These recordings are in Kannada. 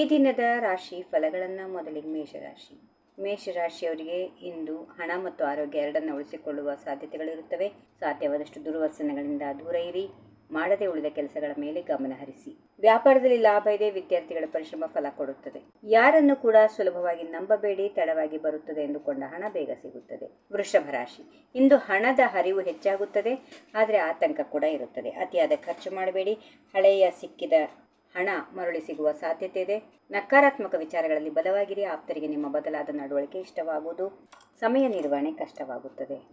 ದಿನದ ರಾಶಿ ಫಲಗಳನ್ನು ಮೊದಲಿಗೆ ಮೇಷರಾಶಿ. ಮೇಷರಾಶಿಯವರಿಗೆ ಇಂದು ಹಣ ಮತ್ತು ಆರೋಗ್ಯ ಎರಡನ್ನು ಉಳಿಸಿಕೊಳ್ಳುವ ಸಾಧ್ಯತೆಗಳಿರುತ್ತವೆ. ಸಾಧ್ಯವಾದಷ್ಟು ದುರ್ವ್ಯಸನಗಳಿಂದ ದೂರ ಇರಿ. ಮಾಡದೆ ಉಳಿದ ಕೆಲಸಗಳ ಮೇಲೆ ಗಮನ ಹರಿಸಿ. ವ್ಯಾಪಾರದಲ್ಲಿ ಲಾಭ ಇದೆ. ವಿದ್ಯಾರ್ಥಿಗಳ ಪರಿಶ್ರಮ ಫಲ ಕೊಡುತ್ತದೆ. ಯಾರನ್ನು ಕೂಡ ಸುಲಭವಾಗಿ ನಂಬಬೇಡಿ. ತಡವಾಗಿ ಬರುತ್ತದೆ ಎಂದುಕೊಂಡ ಹಣ ಬೇಗ ಸಿಗುತ್ತದೆ. ವೃಷಭ ರಾಶಿ. ಇಂದು ಹಣದ ಹರಿವು ಹೆಚ್ಚಾಗುತ್ತದೆ, ಆದರೆ ಆತಂಕ ಕೂಡ ಇರುತ್ತದೆ. ಅತಿಯಾದ ಖರ್ಚು ಮಾಡಬೇಡಿ. ಹಳೆಯ ಸಿಕ್ಕಿದ ಹಣ ಮರಳಿ ಸಿಗುವ ಸಾಧ್ಯತೆ ಇದೆ. ನಕಾರಾತ್ಮಕ ವಿಚಾರಗಳಲ್ಲಿ ಬಲವಾಗಿರಿ. ಆಪ್ತರಿಗೆ ನಿಮ್ಮ ಬದಲಾದ ನಡವಳಿಕೆ ಇಷ್ಟವಾಗುವುದು. ಸಮಯ ನಿರ್ವಹಣೆ ಕಷ್ಟವಾಗುತ್ತದೆ.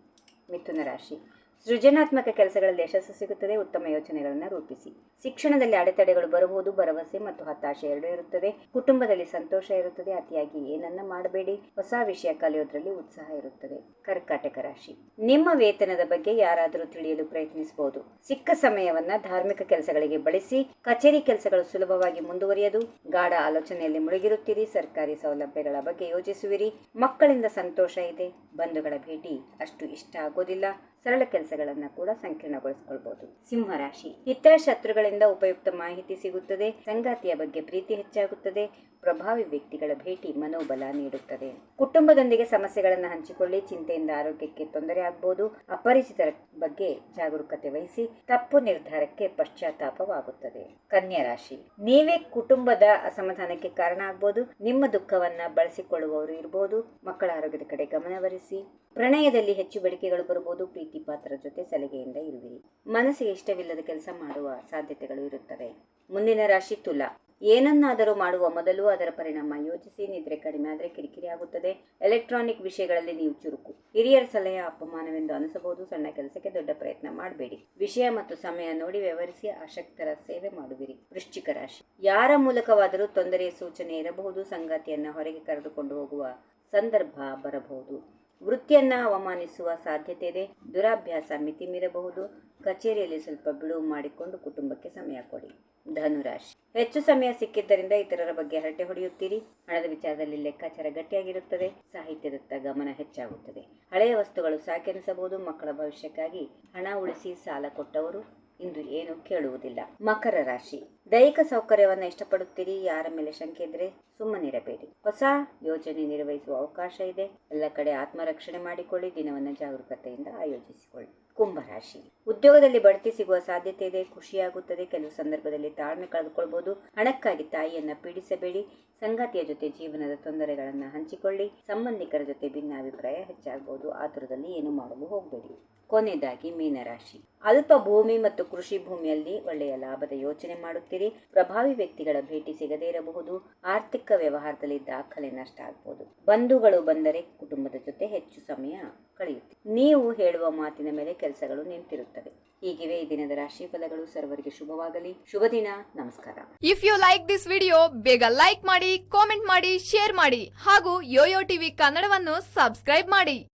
ಮಿಥುನ ರಾಶಿ. ಸೃಜನಾತ್ಮಕ ಕೆಲಸಗಳಲ್ಲಿ ಯಶಸ್ಸು ಸಿಗುತ್ತದೆ. ಉತ್ತಮ ಯೋಚನೆಗಳನ್ನು ರೂಪಿಸಿ. ಶಿಕ್ಷಣದಲ್ಲಿ ಅಡೆತಡೆಗಳು ಬರಬಹುದು. ಭರವಸೆ ಮತ್ತು ಹತಾಶೆ ಎರಡೂ ಇರುತ್ತದೆ. ಕುಟುಂಬದಲ್ಲಿ ಸಂತೋಷ ಇರುತ್ತದೆ. ಅತಿಯಾಗಿ ಏನನ್ನ ಮಾಡಬೇಡಿ. ಹೊಸ ವಿಷಯ ಕಲಿಯೋದ್ರಲ್ಲಿ ಉತ್ಸಾಹ ಇರುತ್ತದೆ. ಕರ್ಕಾಟಕ ರಾಶಿ. ನಿಮ್ಮ ವೇತನದ ಬಗ್ಗೆ ಯಾರಾದರೂ ತಿಳಿಯಲು ಪ್ರಯತ್ನಿಸಬಹುದು. ಸಿಕ್ಕ ಸಮಯವನ್ನ ಧಾರ್ಮಿಕ ಕೆಲಸಗಳಿಗೆ ಬಳಸಿ. ಕಚೇರಿ ಕೆಲಸಗಳು ಸುಲಭವಾಗಿ ಮುಂದುವರಿಯದು. ಗಾಢ ಆಲೋಚನೆಯಲ್ಲಿ ಮುಳುಗಿರುತ್ತೀರಿ. ಸರ್ಕಾರಿ ಸೌಲಭ್ಯಗಳ ಬಗ್ಗೆ ಯೋಚಿಸುವಿರಿ. ಮಕ್ಕಳಿಂದ ಸಂತೋಷ ಇದೆ. ಬಂಧುಗಳ ಭೇಟಿ ಅಷ್ಟು ಇಷ್ಟ ಆಗೋದಿಲ್ಲ. ಸರಳ ಕೆಲಸಗಳನ್ನು ಕೂಡ ಸಂಕೀರ್ಣಗೊಳಿಸಿಕೊಳ್ಬಹುದು. ಸಿಂಹರಾಶಿ. ಹಿತಶತ್ರುಗಳಿಂದ ಉಪಯುಕ್ತ ಮಾಹಿತಿ ಸಿಗುತ್ತದೆ. ಸಂಗಾತಿಯ ಬಗ್ಗೆ ಪ್ರೀತಿ ಹೆಚ್ಚಾಗುತ್ತದೆ. ಪ್ರಭಾವಿ ವ್ಯಕ್ತಿಗಳ ಭೇಟಿ ಮನೋಬಲ ನೀಡುತ್ತದೆ. ಕುಟುಂಬದೊಂದಿಗೆ ಸಮಸ್ಯೆಗಳನ್ನು ಹಂಚಿಕೊಳ್ಳಿ. ಚಿಂತೆಯಿಂದ ಆರೋಗ್ಯಕ್ಕೆ ತೊಂದರೆ ಆಗಬಹುದು. ಅಪರಿಚಿತರ ಬಗ್ಗೆ ಜಾಗರೂಕತೆ ವಹಿಸಿ. ತಪ್ಪು ನಿರ್ಧಾರಕ್ಕೆ ಪಶ್ಚಾತ್ತಾಪವಾಗುತ್ತದೆ. ಕನ್ಯಾ ರಾಶಿ. ನೀವೇ ಕುಟುಂಬದ ಅಸಮಾಧಾನಕ್ಕೆ ಕಾರಣ ಆಗಬಹುದು. ನಿಮ್ಮ ದುಃಖವನ್ನ ಬಳಸಿಕೊಳ್ಳುವವರು ಇರಬಹುದು. ಮಕ್ಕಳ ಆರೋಗ್ಯದ ಕಡೆ ಗಮನಹರಿಸಿ. ಪ್ರಣಯದಲ್ಲಿ ಹೆಚ್ಚು ಬೇಡಿಕೆಗಳು ಬರಬಹುದು. ಪ್ರೀತಿ ಪಾತ್ರರ ಜೊತೆ ಸಲಿಗೆಯಿಂದ ಇರುವಿರಿ. ಮನಸ್ಸಿಗೆ ಇಷ್ಟವಿಲ್ಲದ ಕೆಲಸ ಮಾಡುವ ಸಾಧ್ಯತೆಗಳು ಇರುತ್ತವೆ. ಮುಂದಿನ ರಾಶಿ ತುಲಾ. ಏನನ್ನಾದರೂ ಮಾಡುವ ಮೊದಲು ಅದರ ಪರಿಣಾಮ ಯೋಚಿಸಿ. ನಿದ್ರೆ ಕಡಿಮೆ ಆದರೆ ಕಿರಿಕಿರಿ ಆಗುತ್ತದೆ. ಎಲೆಕ್ಟ್ರಾನಿಕ್ ವಿಷಯಗಳಲ್ಲಿ ನೀವು ಚುರುಕು. ಹಿರಿಯರ ಸಲಹೆ ಅಪಮಾನವೆಂದು ಅನಿಸಬಹುದು. ಸಣ್ಣ ಕೆಲಸಕ್ಕೆ ದೊಡ್ಡ ಪ್ರಯತ್ನ ಮಾಡಬೇಡಿ. ವಿಷಯ ಮತ್ತು ಸಮಯ ನೋಡಿ ವ್ಯವಹರಿಸಿ. ಆಸಕ್ತರ ಸೇವೆ ಮಾಡುವಿರಿ. ವೃಶ್ಚಿಕ ರಾಶಿ. ಯಾರ ಮೂಲಕವಾದರೂ ತೊಂದರೆಯ ಸೂಚನೆ ಇರಬಹುದು. ಸಂಗಾತಿಯನ್ನ ಹೊರಗೆ ಕರೆದುಕೊಂಡು ಹೋಗುವ ಸಂದರ್ಭ ಬರಬಹುದು. ವೃತ್ತಿಯನ್ನ ಅವಮಾನಿಸುವ ಸಾಧ್ಯತೆ ಇದೆ. ದುರಾಭ್ಯಾಸ ಮಿತಿ ಮೀರಬಹುದು. ಕಚೇರಿಯಲ್ಲಿ ಸ್ವಲ್ಪ ಬಿಡುವು ಮಾಡಿಕೊಂಡು ಕುಟುಂಬಕ್ಕೆ ಸಮಯ ಕೊಡಿ. ಧನುರಾಶಿ. ಹೆಚ್ಚು ಸಮಯ ಸಿಕ್ಕಿದ್ದರಿಂದ ಇತರರ ಬಗ್ಗೆ ಹರಟೆ ಹೊಡೆಯುತ್ತೀರಿ. ಹಣದ ವಿಚಾರದಲ್ಲಿ ಲೆಕ್ಕಾಚಾರ ಗಟ್ಟಿಯಾಗಿರುತ್ತದೆ. ಸಾಹಿತ್ಯದತ್ತ ಗಮನ ಹೆಚ್ಚಾಗುತ್ತದೆ. ಹಳೆಯ ವಸ್ತುಗಳು ಸಾಕೆನಿಸಬಹುದು. ಮಕ್ಕಳ ಭವಿಷ್ಯಕ್ಕಾಗಿ ಹಣ ಉಳಿಸಿ. ಸಾಲ ಕೊಟ್ಟವರು ಇಂದು ಏನು ಕೇಳುವುದಿಲ್ಲ. ಮಕರ ರಾಶಿ. ದೈಹಿಕ ಸೌಕರ್ಯವನ್ನು ಇಷ್ಟಪಡುತ್ತೀರಿ. ಯಾರ ಮೇಲೆ ಶಂಕೆ ಇದ್ರೆ ಸುಮ್ಮನಿರಬೇಡಿ. ಹೊಸ ಯೋಜನೆ ನಿರ್ವಹಿಸುವ ಅವಕಾಶ ಇದೆ. ಎಲ್ಲ ಕಡೆ ಆತ್ಮರಕ್ಷಣೆ ಮಾಡಿಕೊಳ್ಳಿ. ದಿನವನ್ನು ಜಾಗರೂಕತೆಯಿಂದ ಆಯೋಜಿಸಿಕೊಳ್ಳಿ. ಕುಂಭರಾಶಿ. ಉದ್ಯೋಗದಲ್ಲಿ ಬಡ್ತಿ ಸಿಗುವ ಸಾಧ್ಯತೆ ಇದೆ. ಖುಷಿಯಾಗುತ್ತದೆ. ಕೆಲವು ಸಂದರ್ಭದಲ್ಲಿ ತಾಳ್ಮೆ ಕಳೆದುಕೊಳ್ಳಬಹುದು. ಹಣಕ್ಕಾಗಿ ತಾಯಿಯನ್ನ ಪೀಡಿಸಬೇಡಿ. ಸಂಗಾತಿಯ ಜೊತೆ ಜೀವನದ ತೊಂದರೆಗಳನ್ನು ಹಂಚಿಕೊಳ್ಳಿ. ಸಂಬಂಧಿಕರ ಜೊತೆ ಭಿನ್ನಾಭಿಪ್ರಾಯ ಹೆಚ್ಚಾಗಬಹುದು. ಆತುರದಲ್ಲಿ ಏನು ಮಾಡಲು ಹೋಗಬೇಡಿ. ಕೊನೆಯದಾಗಿ ಮೀನರಾಶಿ. ಅಲ್ಪ ಭೂಮಿ ಮತ್ತು ಕೃಷಿ ಭೂಮಿಯಲ್ಲಿ ಒಳ್ಳೆಯ ಲಾಭದ ಯೋಚನೆ ಮಾಡುತ್ತೀರಿ. ಪ್ರಭಾವಿ ವ್ಯಕ್ತಿಗಳ ಭೇಟಿ ಸಿಗದೇ ಇರಬಹುದು. ಆರ್ಥಿಕ ವ್ಯವಹಾರದಲ್ಲಿ ದಾಖಲೆ ನಷ್ಟ ಆಗಬಹುದು. ಬಂಧುಗಳು ಬಂದರೆ ಕುಟುಂಬದ ಜೊತೆ ಹೆಚ್ಚು ಸಮಯ ಕಳೆಯುತ್ತೆ. ನೀವು ಹೇಳುವ ಮಾತಿನ ಮೇಲೆ ಕೆಲಸಗಳು ನಿಂತಿರುತ್ತವೆ. ಹೀಗಿವೆ ಈ ದಿನದ ರಾಶಿ ಫಲಗಳು. ಸರ್ವರಿಗೆ ಶುಭವಾಗಲಿ. ಶುಭ ದಿನ. ನಮಸ್ಕಾರ. If you like this video, ಬೇಗ ಲೈಕ್ ಮಾಡಿ, ಕಾಮೆಂಟ್ ಮಾಡಿ, ಶೇರ್ ಮಾಡಿ ಹಾಗೂ ಯೋಯೋ ಟಿವಿ ಕನ್ನಡವನ್ನು ಸಬ್ಸ್ಕ್ರೈಬ್ ಮಾಡಿ.